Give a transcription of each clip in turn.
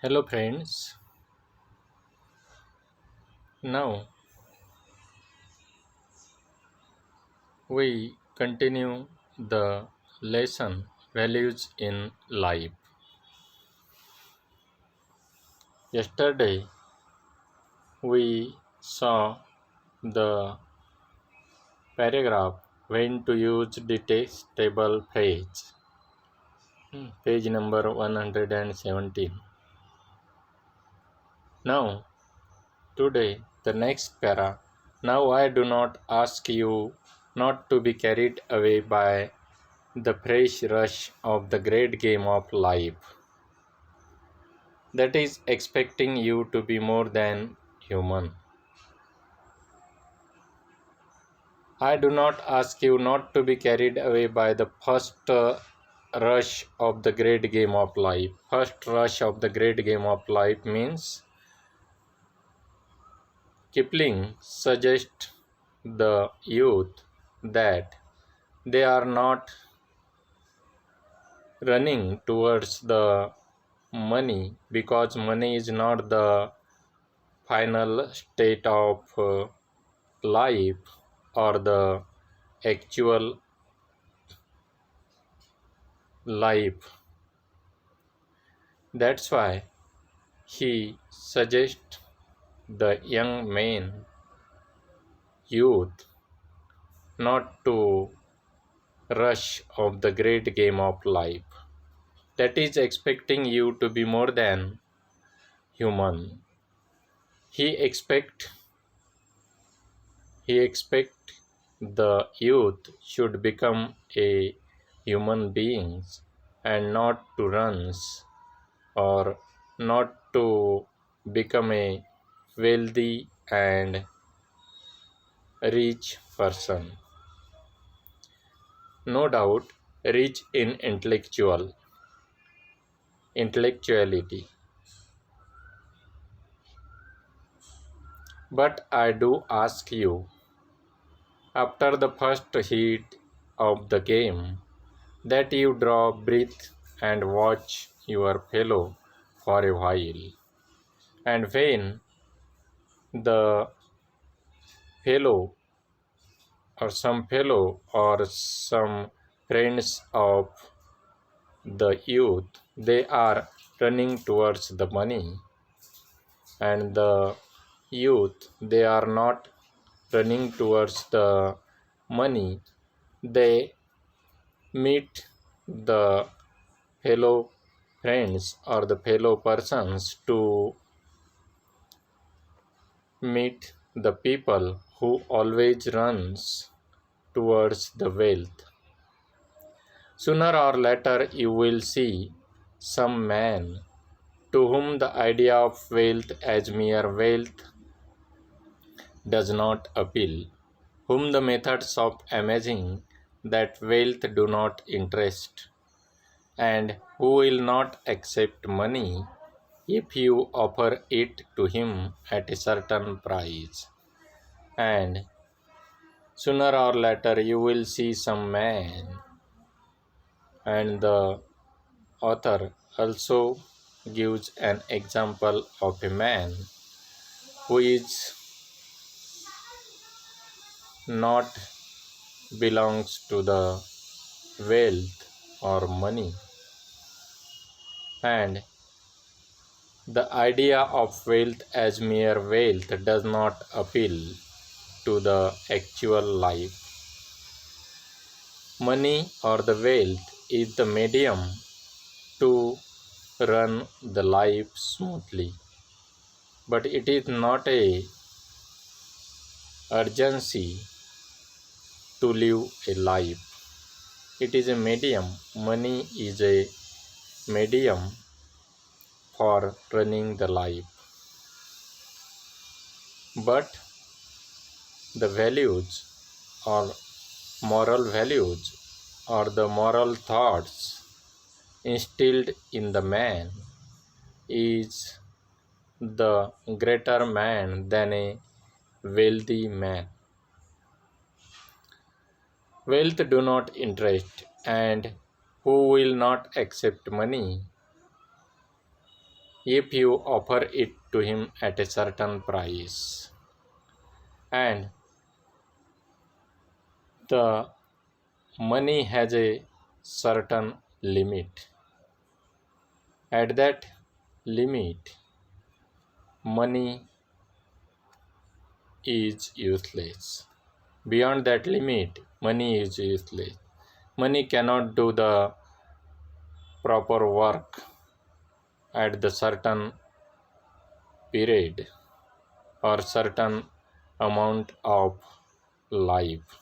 Hello, friends. Now we continue the lesson Values in Life. Yesterday we saw the paragraph when to use detestable phrase, page number 117. Now, today, the next para. Now I do not ask you not to be carried away by the fresh rush of the great game of life that is expecting you to be more than human. I do not ask you not to be carried away by the first rush of the great game of life. First rush of the great game of life means Kipling suggests the youth that they are not running towards the money because money is not the final state of life or the actual life. That's why he suggests the young men, youth, not to rush of the great game of life that is expecting you to be more than human. He expect the youth should become a human beings and not to runs or not to become a wealthy and rich person. No doubt, rich in intellectuality. But I do ask you, after the first heat of the game, that you draw breath and watch your fellow for a while. And when the fellow or some friends of the youth, they are running towards the money, and the youth, they are not running towards the money. They meet the fellow friends or the fellow persons to meet the people who always runs towards the wealth. Sooner or later you will see some man to whom the idea of wealth as mere wealth does not appeal, whom the methods of amassing that wealth do not interest, and who will not accept money if you offer it to him at a certain price. And sooner or later you will see some man, and the author also gives an example of a man who is not belongs to the wealth or money, and the idea of wealth as mere wealth does not appeal to the actual life. Money or the wealth is the medium to run the life smoothly, but it is not a urgency to live a life. It is a medium. Money is a medium for running the life. But the values or moral values or the moral thoughts instilled in the man is the greater man than a wealthy man. Wealth do not interest, and who will not accept money if you offer it to him at a certain price. And the money has a certain limit. At that limit, money is useless. Beyond that limit, money is useless. Money cannot do the proper work at the certain period or certain amount of life.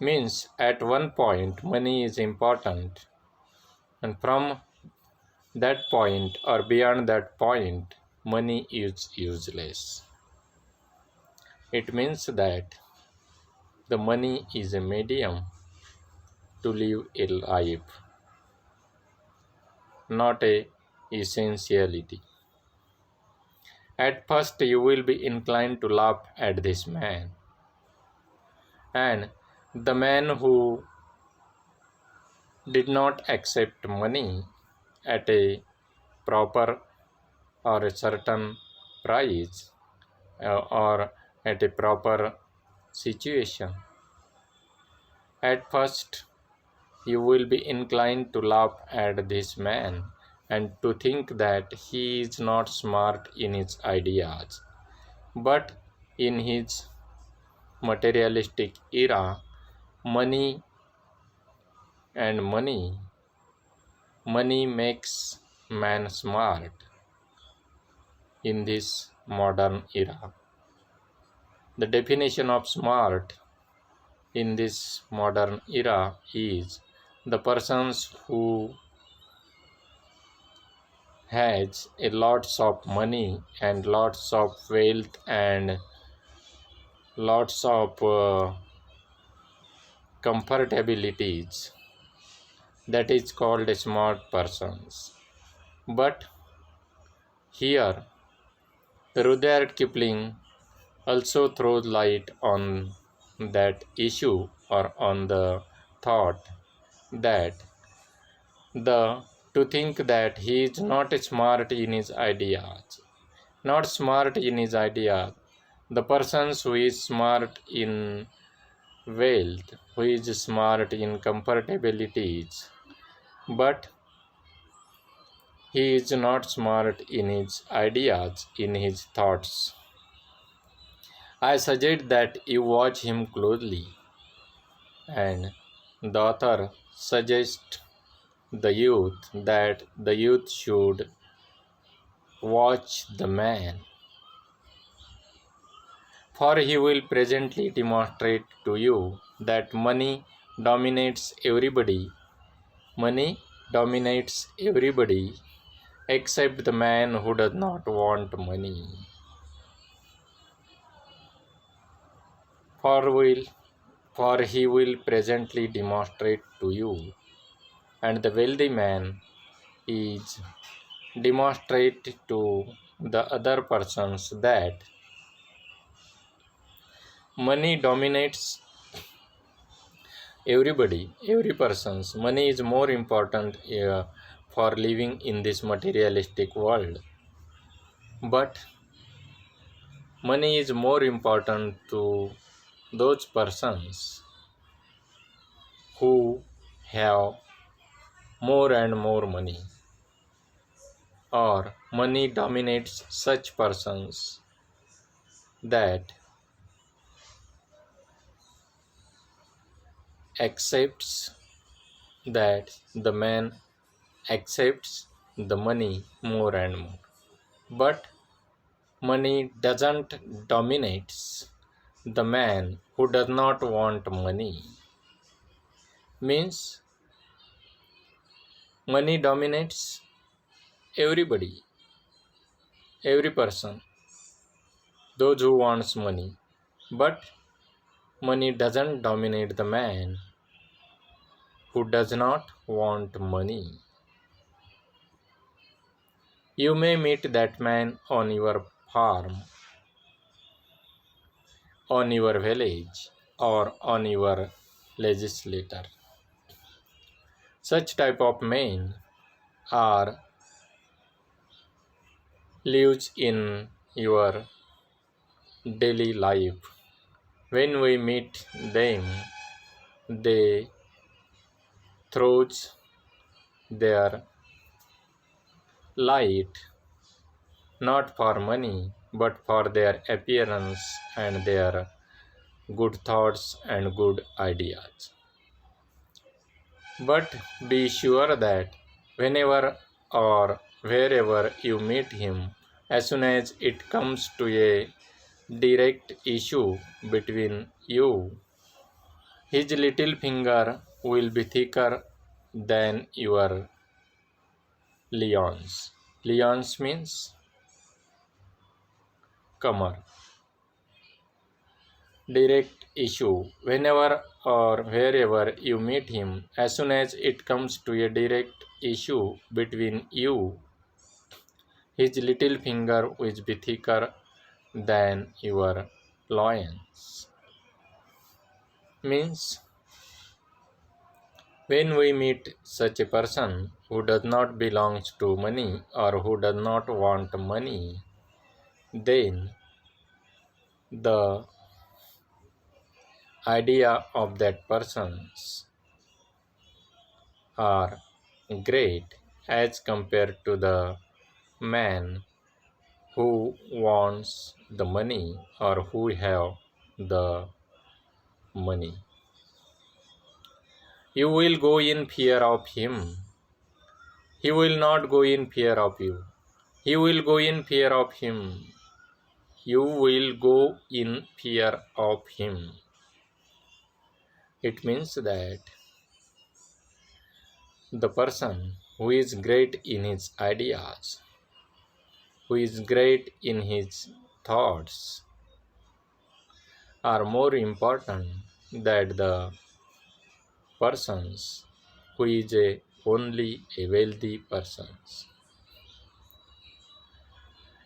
Means at one point money is important, and from that point or beyond that point money is useless. It means that the money is a medium to live a life, not a essentiality. At first you will be inclined to laugh at this man, and the man who did not accept money at a proper or a certain price or at a proper situation. At first, you will be inclined to laugh at this man and to think that he is not smart in his ideas. But in his materialistic era, money and money makes man smart in this modern era. The definition of smart in this modern era is the persons who has a lots of money and lots of wealth and lots of comfortabilities, that is called a smart persons. But here Rudyard Kipling also throws light on that issue or on the thought that the to think that he is not smart in his ideas, not smart in his ideas. The persons who is smart in wealth, who is smart in comfortabilities, but he is not smart in his ideas, in his thoughts. I suggest that you watch him closely, and the author suggests the youth that the youth should watch the man, for he will presently demonstrate to you that money dominates everybody. Money dominates everybody except the man who does not want money. For will for he will presently demonstrate to you, and the wealthy man is demonstrate to the other persons that money dominates everybody, every person's. Money is more important for living in this materialistic world, but money is more important to those persons who have more and more money, or money dominates such persons that accepts that the man accepts the money more and more, but money doesn't dominates the man who does not want money. Means money dominates everybody, every person, those who wants money, but money doesn't dominate the man who does not want money. You may meet that man on your farm, on your village, or on your legislature. Such type of men are lives in your daily life. When we meet them, they throw their light not for money but for their appearance and their good thoughts and good ideas. But be sure that whenever or wherever you meet him, as soon as it comes to a direct issue between you, his little finger will be thicker than your lions. Lions means kamar. Direct issue. Whenever or wherever you meet him, as soon as it comes to a direct issue between you, his little finger will be thicker than your loins. Means, when we meet such a person who does not belong to money or who does not want money, then the idea of that persons are great as compared to the man who wants the money or who have the money. You will go in fear of him. He will not go in fear of you. He will go in fear of him. You will go in fear of him. It means that the person who is great in his ideas, who is great in his thoughts, are more important than the persons who is only a wealthy persons.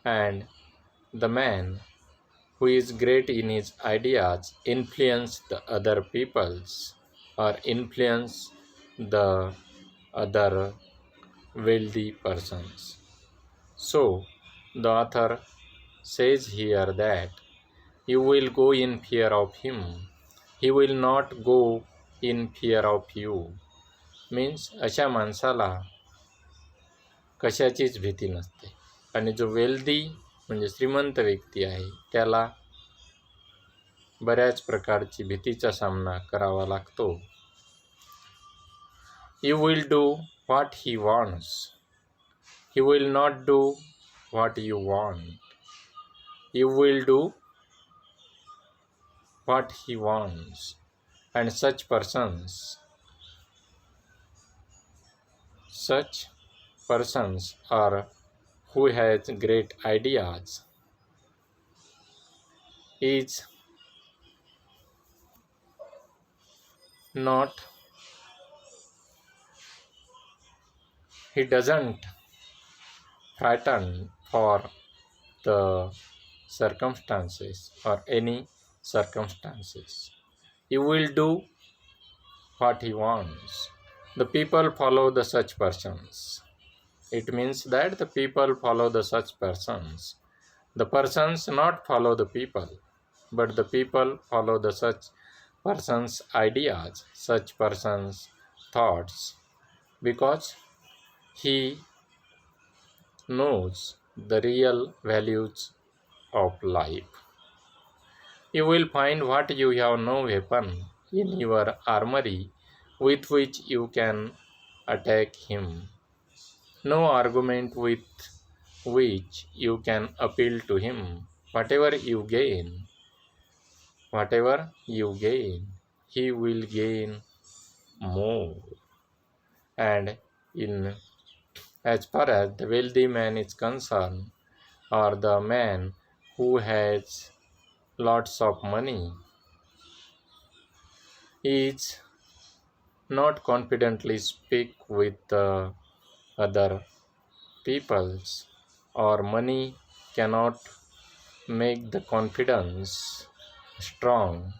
And the man who is great in his ideas influence the other peoples or influence the other wealthy persons. So the author says here that you will go in fear of him. He will not go in fear of you. Means अशा माणसाला कशाचीच भीती नसते. आणि जो wealthy म्हणजे श्रीमंत व्यक्ती आहे त्याला बऱ्याच प्रकारची भीतीचा सामना करावा लागतो. You will do what he wants. He will not do what you want. You will do what he wants. And such persons are who has great ideas is not, he doesn't frighten for the circumstances or any circumstances. You will do what he wants. The people follow the such persons. It means that the people follow the such persons. The persons not follow the people, but the people follow the such persons' ideas, such persons' thoughts, because he knows the real values of life. You will find what you have no weapon in your armory with which you can attack him, no argument with which you can appeal to him. Whatever you gain, he will gain more. And in as far as the wealthy man is concerned, or the man who has lots of money, is not confidently speak with the other peoples, or money cannot make the confidence strong,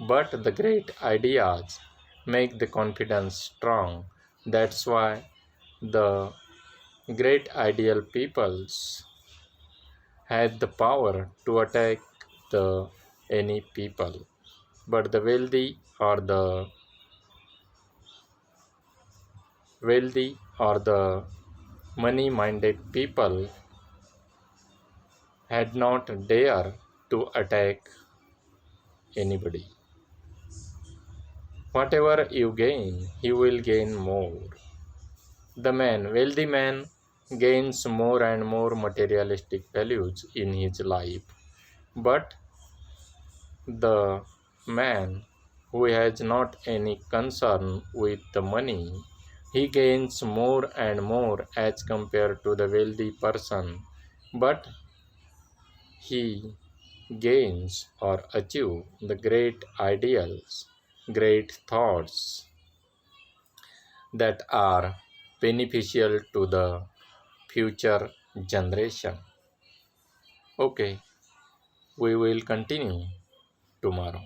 but the great ideas make the confidence strong. That's why the great ideal peoples has the power to attack the any people, but the wealthy or the money-minded people had not dare to attack anybody. Whatever you gain, he will gain more. Wealthy man, gains more and more materialistic values in his life, but the man who has not any concern with the money, he gains more and more as compared to the wealthy person, but he gains or achieve the great ideals, great thoughts that are beneficial to the future generation. Okay, we will continue tomorrow.